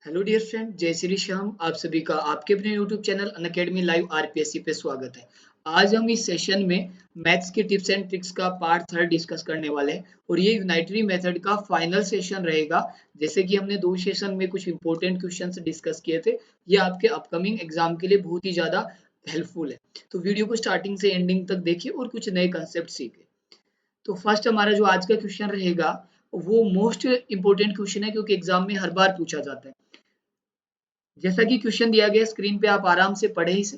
Hello dear friend, जय श्री श्याम। आप सभी का आपके अपने YouTube channel Unacademy live RPSC पे स्वागत है। आज हम इस सेशन में मैथ्स के टिप्स एंड ट्रिक्स का पार्ट 3 डिस्कस करने वाले हैं और ये यूनाइटरी मेथड का फाइनल सेशन रहेगा। जैसे कि हमने 2 सेशन में कुछ इंपॉर्टेंट क्वेश्चंस डिस्कस किए थे, ये आपके अपकमिंग एग्जाम के लिए बहुत ही ज़्यादा हेल्पफुल है। तो वीडियो को स्टार्टिंग से एंडिंग तक देखिए और कुछ नए कंसेप्ट सीखें। तो फर्स्ट हमारा जो आज का क्वेश्चन रहेगा वो मोस्ट इंपॉर्टेंट क्वेश्चन है, क्योंकि एग्जाम में हर बार पूछा जाता है। जैसा कि क्वेश्चन दिया गया स्क्रीन पे, आप आराम से पढ़े इसे।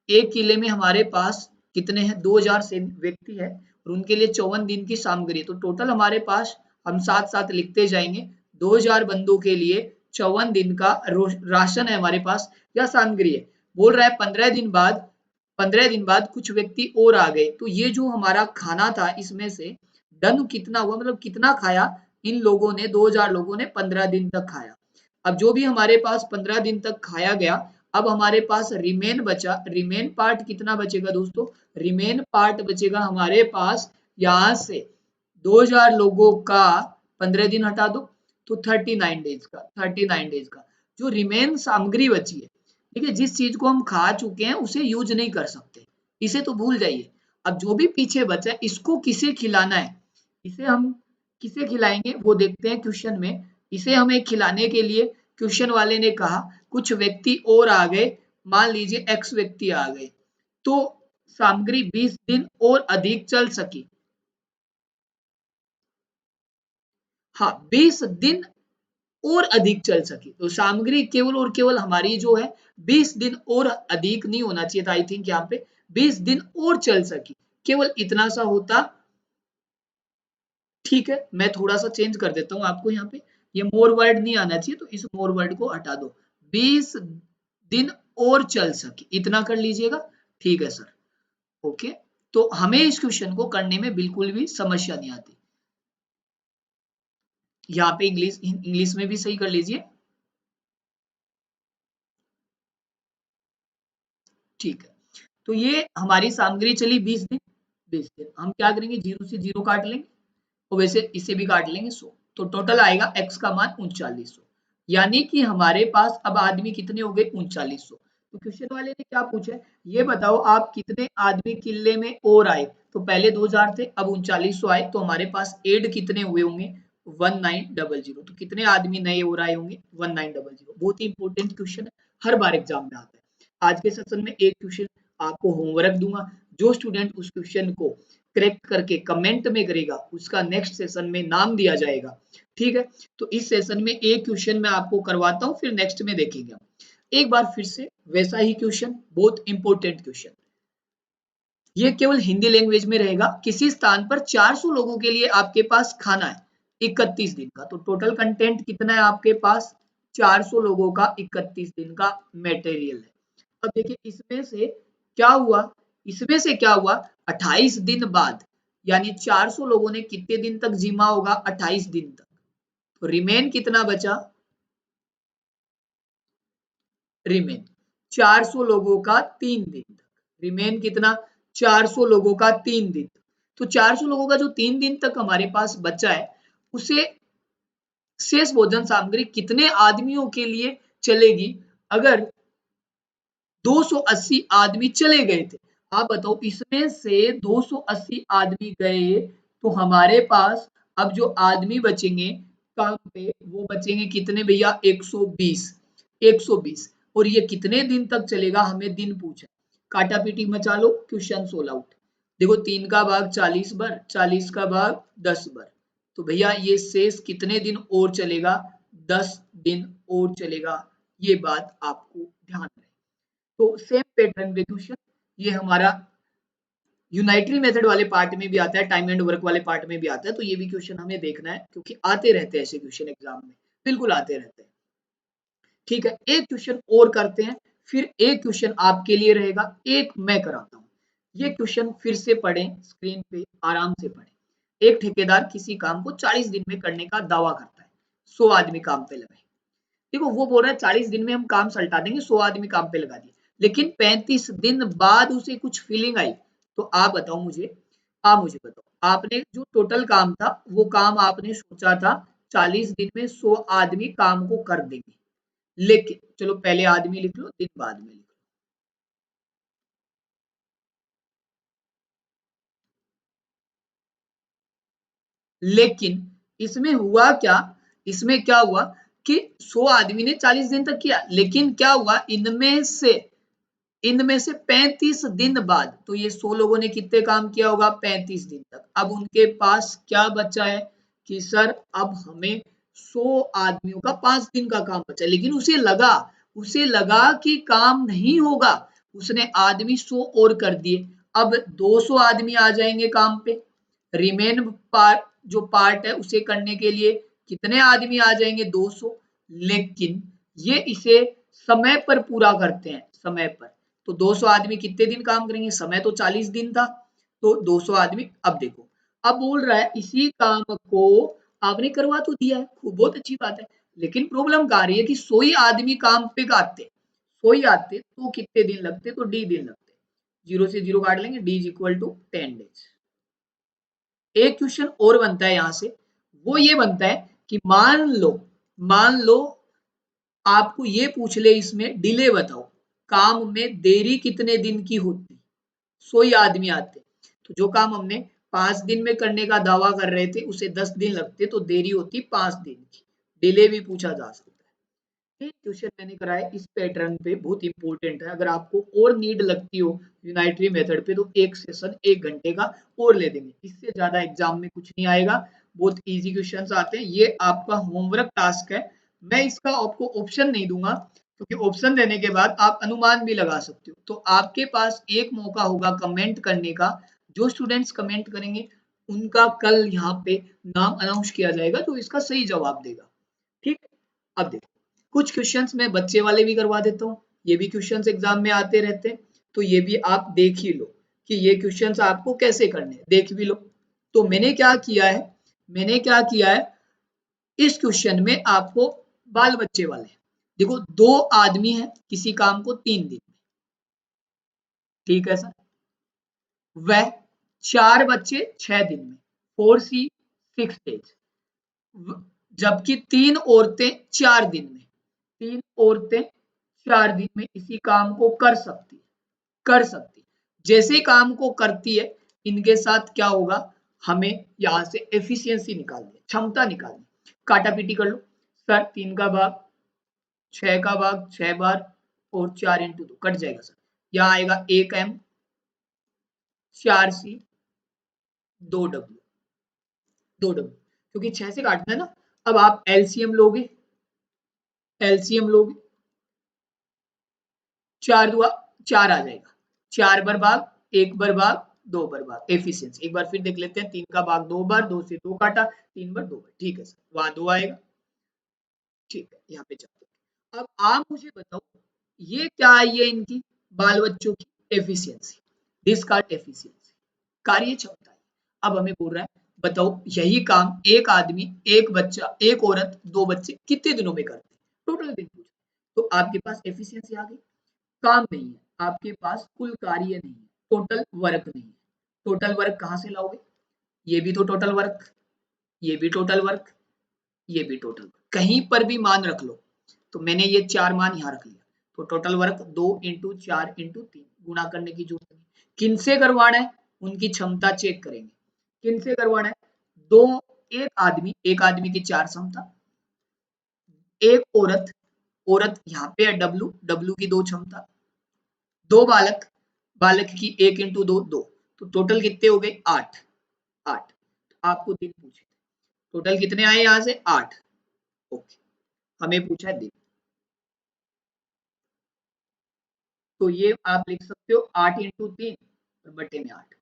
एक किले में हमारे पास कितने हैं? 2000 व्यक्ति है और उनके लिए 54 दिन की सामग्री है। तो टोटल हमारे पास, हम साथ साथ लिखते जाएंगे, 2000 बंदों के लिए 54 दिन का राशन है हमारे पास या सामग्री है। बोल रहा है 15 दिन बाद कुछ व्यक्ति और आ गए, तो ये जो हमारा खाना था इसमें से डन कितना हुआ, मतलब कितना खाया इन लोगों ने, 2000 लोगों ने 15 दिन तक खाया। अब जो भी हमारे पास 15 दिन तक खाया गया, अब हमारे पास रिमेन बचा। रिमेन पार्ट कितना बचेगा दोस्तों? रिमेन पार्ट बचेगा हमारे पास यहां से 2000 लोगों का 15 दिन हटा दो तो 39 डेज का जो रिमेन सामग्री बची है। ठीक है, जिस चीज को हम खा चुके हैं उसे यूज नहीं कर सकते, इसे तो भूल जाइए। अब जो भी पीछे बचा है इसको किसे खिलाना है, इसे हम किसे खिलाएंगे वो देखते हैं क्वेश्चन में। इसे हमें खिलाने के लिए क्वेश्चन वाले ने कहा कुछ व्यक्ति और आ गए, मान लीजिए एक्स व्यक्ति आ गए, तो सामग्री 20 दिन और अधिक चल सकी। हाँ, 20 दिन और अधिक चल सकी, तो सामग्री केवल और केवल हमारी जो है 20 दिन और अधिक नहीं होना चाहिए था, आई थिंक यहाँ पे 20 दिन और चल सकी, केवल इतना सा होता। ठीक है, मैं थोड़ा सा चेंज कर देता हूँ आपको यहाँ पे, ये मोर वर्ड नहीं आना चाहिए तो इस मोर वर्ड को हटा दो। 20 दिन और चल सके, इतना कर लीजिएगा। ठीक है सर, ओके। तो हमें इस क्वेश्चन को करने में बिल्कुल भी समस्या नहीं आती। यहाँ पे इंग्लिश इंग्लिश में भी सही कर लीजिए। ठीक है, तो ये हमारी सामग्री चली 20 दिन। 20 दिन हम क्या करेंगे, जीरो से जीरो काट लेंगे और वैसे इसे भी काट लेंगे 100, तो टोटल आएगा x का मान 3900। यानी कि हमारे पास अब आदमी कितने हो गए? 3900। तो क्वेश्चन वाले ने क्या पूछा है, ये बताओ आप कितने आदमी किले में और आए। तो पहले 2000 थे, अब 3900 आए, तो हमारे पास एड कितने हुए होंगे? 1900। तो कितने आदमी नए और आए होंगे? 1900। बहुत ही इंपॉर्टेंट क्वेश्चन है, हर बार एग्जाम में आता है। आज के सेशन में एक क्वेश्चन आपको होमवर्क दूंगा, जो स्टूडेंट उस क्वेश्चन को करेक्ट करके कमेंट में करेगा उसका नेक्स्ट सेशन में नाम दिया जाएगा। ठीक है, तो इस सेशन में एक क्वेश्चन मैं आपको करवाता हूं, फिर नेक्स्ट में देखेंगे हम एक बार फिर से वैसा ही क्वेश्चन, बहुत इंपॉर्टेंट क्वेश्चन। ये केवल हिंदी लैंग्वेज में रहेगा। किसी स्थान पर 400 लोगों के लिए आपके पास खाना है 31 दिन का, तो टोटल कंटेंट कितना है आपके पास? 400 लोगों का 31 दिन का मटेरियल है। अब देखिए इसमें से क्या हुआ, 28 दिन बाद, यानी 400 लोगों ने कितने दिन तक जिमा होगा? 28 दिन तक। तो रिमेन कितना बचा? रिमेन 400 लोगों का 3 दिन तक। रिमेन कितना? 400 लोगों का 3 दिन तक। तो 400 लोगों का जो 3 दिन तक हमारे पास बचा है, उसे शेष भोजन सामग्री कितने आदमियों के लिए चलेगी? अगर 280 आदमी चले गए थे, आप बताओ इसमें से 280 आदमी गए, तो हमारे पास अब जो आदमी बचेंगे काम पे, वो बचेंगे कितने भैया? 120। 120 और ये कितने दिन तक चलेगा? हमें दिन पूछा। काटा पीटी मचा लो, क्वेश्चन सोल्व आउट। देखो 3 का भाग 40 बार, 40 का भाग 10 बार, तो भैया ये शेष कितने दिन और चलेगा? 10 दिन और चलेगा। ये बात आपको ध्यान रहे। तो सेम पैटर्न पे क्वेश्चन, ये हमारा यूनाइटरी मेथड वाले पार्ट में भी आता है, टाइम एंड वर्क वाले पार्ट में भी आता है, तो ये भी क्वेश्चन हमें देखना है, क्योंकि आते रहते हैं ऐसे क्वेश्चन एग्जाम में, बिल्कुल आते रहते हैं। ठीक है, एक क्वेश्चन और करते हैं, फिर एक क्वेश्चन आपके लिए रहेगा, एक मैं कराता हूँ। ये क्वेश्चन फिर से पढ़ें, स्क्रीन पे आराम से पढ़ें। एक ठेकेदार किसी काम को 40 दिन में करने का दावा करता है, 100 आदमी काम पे लगाए। देखो वो बोल रहा है 40 दिन में हम काम सल्टा देंगे, 100 आदमी काम पे लगा दिए, लेकिन 35 दिन बाद उसे कुछ फीलिंग आई। तो आप बताओ मुझे, आप मुझे बताओ, आपने जो टोटल काम था वो काम आपने सोचा था 40 दिन में 100 आदमी काम को कर देंगे, लेकिन चलो पहले आदमी लिख लो, दिन बाद में लिख लो। लेकिन इसमें हुआ क्या, इसमें क्या हुआ कि 100 आदमी ने 40 दिन तक किया, लेकिन क्या हुआ इनमें से 35 दिन बाद, तो ये 100 लोगों ने कितने काम किया होगा, 35 दिन तक। अब उनके पास क्या बचा है कि सर अब हमें 100 आदमियों का 5 दिन का काम बचा, लेकिन उसे लगा कि काम नहीं होगा, उसने आदमी 100 और कर दिए। अब 200 आदमी आ जाएंगे काम पे, रिमेन पार्ट जो पार्ट है उसे करने के लिए कितने आदमी आ जाएंगे, 200। लेकिन ये इसे समय पर पूरा करते हैं, समय पर। तो 200 आदमी कितने दिन काम करेंगे, समय तो 40 दिन था, तो 200 आदमी। अब देखो, अब बोल रहा है इसी काम को आपने करवा तो दिया है, खूब बहुत अच्छी बात है, लेकिन प्रॉब्लम क्या आ रही है कि 100 ही आदमी काम पे आते, 100 ही आते तो कितने दिन लगते, तो डी दिन लगते। जीरो से जीरो काट लेंगे, D is equal to 10 days. एक क्वेश्चन और बनता है यहां से, वो ये बनता है कि मान लो आपको ये पूछ ले इसमें डिले बताओ, काम में देरी कितने दिन की होती, 100 ही आदमी आते, तो जो काम हमने 5 दिन में करने का दावा कर रहे थे उसे 10 दिन लगते, तो देरी होती 5 दिन की। डिले भी पूछा जा सकता है। ये क्वेश्चन मैंने कराया इस पैटर्न पे, बहुत इंपॉर्टेंट है। अगर आपको और नीड लगती हो यूनाइटरी मेथड पे तो एक सेशन 1 घंटे का और ले देंगे, इससे ज्यादा एग्जाम में कुछ नहीं आएगा। बहुत इजी क्वेश्चंस आते हैं, ये आपका होमवर्क टास्क है। मैं इसका आपको ऑप्शन नहीं दूंगा, क्योंकि ऑप्शन देने के बाद आप अनुमान भी लगा सकते हो। तो आपके पास एक मौका होगा कमेंट करने का, जो स्टूडेंट्स कमेंट करेंगे उनका कल यहाँ पे नाम अनाउंस किया जाएगा, तो इसका सही जवाब देगा। ठीक, अब देखो कुछ क्वेश्चंस मैं बच्चे वाले भी करवा देता हूँ, ये भी क्वेश्चंस एग्जाम में आते रहते हैं, तो ये भी आप देख ही लो कि ये क्वेश्चंस आपको कैसे करने हैं, देख भी लो। तो मैंने क्या किया है, इस क्वेश्चन में आपको बाल बच्चे वाले, देखो 2 आदमी है किसी काम को 3 दिन में, ठीक है सर, वह 4 बच्चे 6 दिन में, 4C 6 डेज, जबकि 3 औरतें 4 दिन में इसी काम को कर सकती। जैसे काम को करती है, इनके साथ क्या होगा, हमें यहाँ से एफिशिएंसी निकालनी है, क्षमता निकालनी, काटा पीटी कर लो सर, 3 का भाग 6 का भाग 6 बार और 4 × 2 कट जाएगा सर, यहाँ आएगा 1M 4C 2W, क्योंकि 6 से काटना है ना। अब आप एलसीएम लोगे 4 दूआ 4 आ जाएगा, 4 बार भाग 1 बार भाग 2 बार भाग, एफिशिएंसी एक बार फिर देख लेते हैं, 3 का भाग 2 बार, 2 से 2 काटा, 3 बार 2 बार, ठीक है सर, वहां 2 आएगा, ठीक है, यहाँ पे चलते हैं। अब आप मुझे बताओ ये क्या है, ये इनकी बाल बच्चों की एफिशिएंसी, डिस्कार्ड एफिशिएंसी, कार्य क्षमता है। अब हमें बोल रहा है बताओ यही काम एक आदमी, एक बच्चा, एक औरत, 2 बच्चे कितने दिनों में करते हैं, टोटल दिन पूछ। तो आपके पास एफिशिएंसी आ गई, काम नहीं है आपके पास, कुल कार्य नहीं है, टोटल वर्क नहीं है। टोटल वर्क कहाँ से लाओगे, ये भी तो टोटल वर्क, ये भी टोटल वर्क, ये भी टोटल वर्क, कहीं पर भी मान रख लो। तो मैंने ये 4 मान यहाँ रख लिया, तो टोटल वर्क 2 × 4 × 3 गुणा करने की जरूरत नहीं। किन से करवाना है, उनकी क्षमता चेक करेंगे, किन से करवाना है, दो एक आदमी की 4 क्षमता, एक औरत यहाँ पे है डब्लू की 2 क्षमता, 2 बालक, बालक की 1 × 2 2, तो टोटल कितने हो गए 8। आपको दिन पूछे, टोटल कितने आए यहाँ से 8, ओके, हमें पूछा है दिन, तो ये आप लिख सकते हो 8 × 3 और बटे में 8,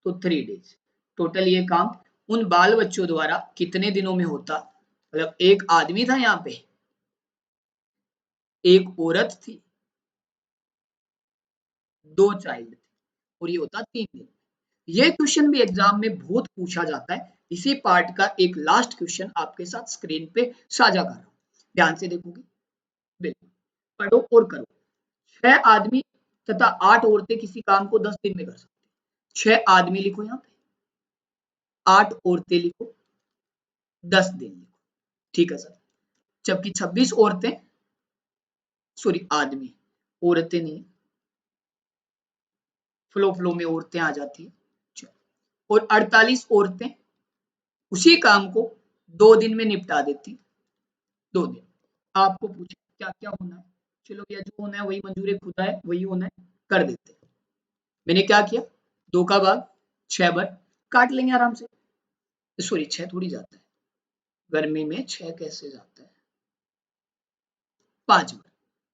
तो 3 डेज। टोटल ये काम उन बाल बच्चों द्वारा कितने दिनों में होता, मतलब एक आदमी था यहाँ पे, एक औरत थी, 2 चाइल्ड थे, और ये होता 3 दिन। ये क्वेश्चन भी एग्जाम में बहुत पूछा जाता है, इसी पार्ट का एक लास्ट क्वेश्चन आपके साथ स्क्रीन पे साझा कर रहा हूँ, ध्यान से देखोगे, बिल्कुल पढ़ो और करो। 6 आदमी तथा 8 औरतें किसी काम को 10 दिन में कर सकते हैं। 6 आदमी लिखो यहाँ पे, 8 औरतें लिखो, 10 दिन लिखो, ठीक है सर। जबकि 26 औरतें सॉरी आदमी, औरतें नहीं, फ्लो में औरतें आ जाती है, और 48 औरतें उसी काम को 2 दिन में निपटा देती, 2 दिन। आपको पूछे क्या क्या होना है, चलो भैया जो होना है वही मंजूर खुदा है, वही होना है, कर देते। मैंने क्या किया, 2 का भाग 6 बार काट लेंगे आराम से, सॉरी 6 थोड़ी जाता है, गर्मी में 6 कैसे जाता है, 5 बार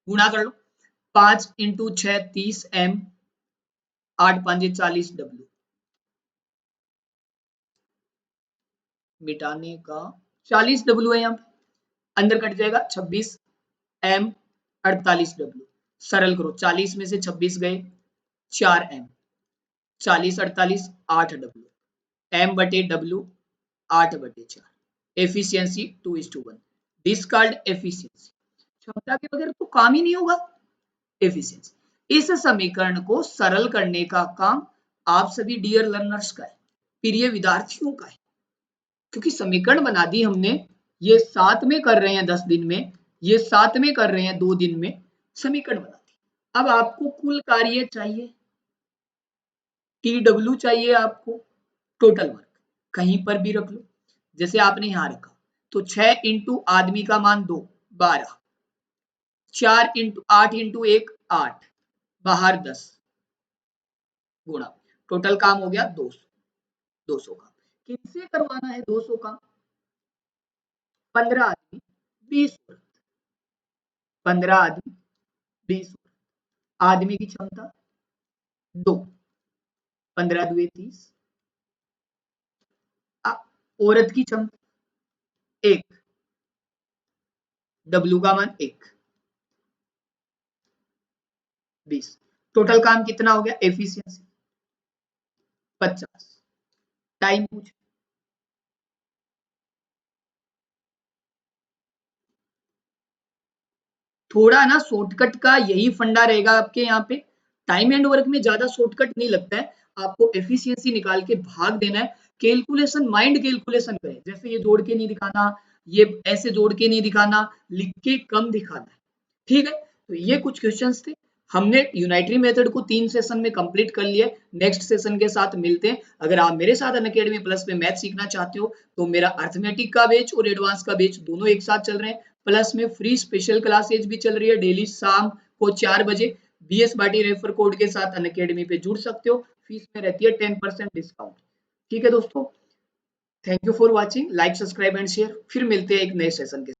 गुणा कर लो, 5 इंटू 6 30 एम, 8 5 40 डब्ल्यू, मिटाने का 40 डब्ल्यू है यहाँ पे, अंदर कट जाएगा 26 एम 48 डब्ल्यू, सरल करो 40 में से 26 गए 4 एम, 40 48 8 डब्ल्यू, एम बटे W 8/4, efficiency 2:1, this called efficiency, क्षमता के बगैर तो काम ही नहीं होगा, एफिशिएंसी। इस समीकरण को सरल करने का काम आप सभी डियर लर्नर्स का है, प्रिय विद्यार्थियों का है, क्योंकि समीकरण बना दी हमने, ये 7 में कर रहे हैं 10 दिन में, ये 7 में कर रहे हैं 2 दिन में, समीकरण बना दी। अब आपको कुल कार्य चाहिए, TW चाहिए आपको, टोटल वर्क कहीं पर भी रख लो, जैसे आपने यहां रखा, तो 6 इंटू आदमी का मान 2 12, 4 इंटू 8 इंटू 1 8, बाहर 10 गुणा, टोटल काम हो गया 200, 200 का किससे करवाना है, 200 का 15 आदमी 20, 15 आदमी 20, आदमी की क्षमता 2, 15 दुए 30, औरत की क्षमता 1, डब्ल्यू का मान 1, 20, टोटल काम कितना हो गया, एफिशिएंसी 50, टाइम पूछ, थोड़ा ना शॉर्टकट का यही फंडा रहेगा आपके यहाँ पे, टाइम एंड वर्क में ज्यादा शॉर्टकट नहीं लगता है, आपको एफिशिएंसी निकाल के भाग देना है, कैलकुलेशन माइंड कैलकुलेशन करें, जैसे ये जोड़ के नहीं दिखाना, ये ऐसे जोड़ के नहीं दिखाना, लिख के कम दिखाना है, ठीक है। तो ये कुछ क्वेश्चंस थे, हमने यूनाइटरी मेथड को 3 सेशन में कंप्लीट कर लिया, नेक्स्ट सेशन के साथ मिलते हैं। अगर आप मेरे साथ अनअकैडमी प्लस में मैथ सीखना चाहते हो तो मेरा अर्थमेटिक का बैच और एडवांस का बैच दोनों एक साथ चल रहे हैं, प्लस में फ्री स्पेशल क्लासेज भी चल रही है, डेली शाम को 4 बजे, BS बाटी रेफर कोड के साथ अनअकैडमी पे जुड़ सकते हो, फीस में रहती है 10% डिस्काउंट, ठीक है दोस्तों। Thank you for watching, like subscribe and share, फिर मिलते हैं एक नए सेशन के